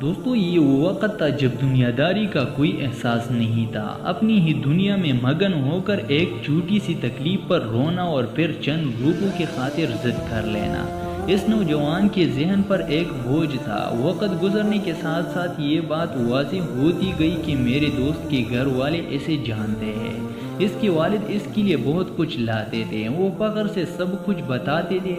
دوستو یہ وہ وقت تھا جب دنیاداری کا کوئی احساس نہیں تھا، اپنی ہی دنیا میں مگن ہو کر ایک چھوٹی سی تکلیف پر رونا اور پھر چند روپوں کی خاطر ضد کر لینا اس نوجوان کے ذہن پر ایک بوجھ تھا۔ وقت گزرنے کے ساتھ ساتھ یہ بات واضح ہوتی گئی کہ میرے دوست کے گھر والے اسے جانتے ہیں، اس کے والد اس کے لیے بہت کچھ لاتے تھے، وہ فخر سے سب کچھ بتاتے تھے۔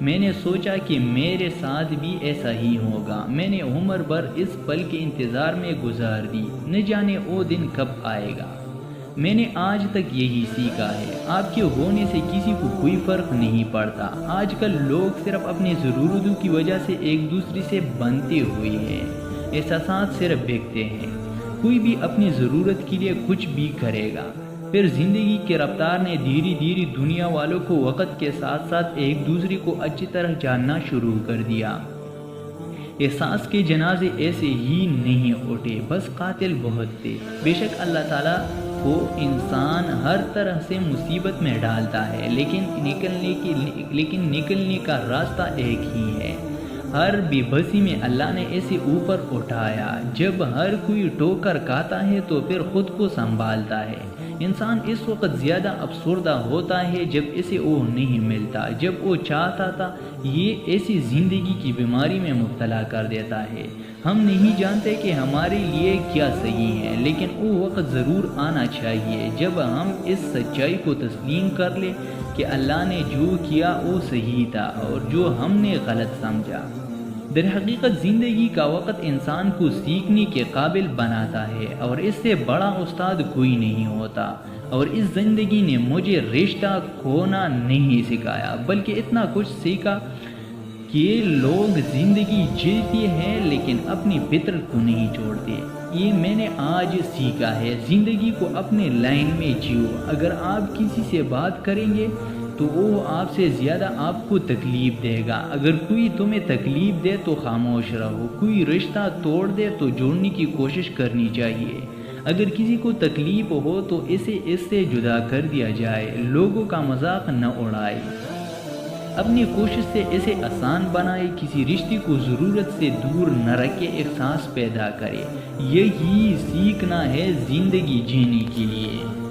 میں نے سوچا کہ میرے ساتھ بھی ایسا ہی ہوگا۔ میں نے عمر بھر اس پل کے انتظار میں گزار دی، نہ جانے وہ دن کب آئے گا۔ میں نے آج تک یہی سیکھا ہے، آپ کے ہونے سے کسی کو کوئی فرق نہیں پڑتا۔ آج کل لوگ صرف اپنی ضرورتوں کی وجہ سے ایک دوسرے سے بنتے ہوئے ہیں، احساسات صرف بکتے ہیں۔ کوئی بھی اپنی ضرورت کے لیے کچھ بھی کرے گا۔ پھر زندگی کی رفتار نے دھیرے دھیرے دنیا والوں کو وقت کے ساتھ ساتھ ایک دوسرے کو اچھی طرح جاننا شروع کر دیا۔ احساس کے جنازے ایسے ہی نہیں اٹھے، بس قاتل بہت تھے۔ بے شک اللہ تعالیٰ کو انسان ہر طرح سے مصیبت میں ڈالتا ہے، لیکن نکلنے کا راستہ ایک ہی ہے۔ ہر بے بسی میں اللہ نے اسے اوپر اٹھایا۔ جب ہر کوئی ٹوکر کھاتا ہے تو پھر خود کو سنبھالتا ہے۔ انسان اس وقت زیادہ افسردہ ہوتا ہے جب اسے وہ نہیں ملتا، جب وہ چاہتا تھا۔ یہ ایسی زندگی کی بیماری میں مبتلا کر دیتا ہے۔ ہم نہیں جانتے کہ ہمارے لیے کیا صحیح ہے، لیکن وہ وقت ضرور آنا چاہیے جب ہم اس سچائی کو تسلیم کر لیں کہ اللہ نے جو کیا وہ صحیح تھا اور جو ہم نے غلط سمجھا۔ در حقیقت زندگی کا وقت انسان کو سیکھنے کے قابل بناتا ہے، اور اس سے بڑا استاد کوئی نہیں ہوتا۔ اور اس زندگی نے مجھے رشتہ کھونا نہیں سکھایا، بلکہ اتنا کچھ سیکھا کہ لوگ زندگی جیتے ہیں لیکن اپنی فطرت کو نہیں چھوڑتے۔ یہ میں نے آج سیکھا ہے، زندگی کو اپنے لائن میں جیو۔ اگر آپ کسی سے بات کریں گے تو وہ آپ سے زیادہ آپ کو تکلیف دے گا۔ اگر کوئی تمہیں تکلیف دے تو خاموش رہو۔ کوئی رشتہ توڑ دے تو جوڑنے کی کوشش کرنی چاہیے۔ اگر کسی کو تکلیف ہو تو اسے اس سے جدا کر دیا جائے۔ لوگوں کا مذاق نہ اڑائے، اپنی کوشش سے اسے آسان بنائے۔ کسی رشتے کو ضرورت سے دور نہ رکھے، احساس پیدا کرے۔ یہی سیکھنا ہے زندگی جینے کے لیے۔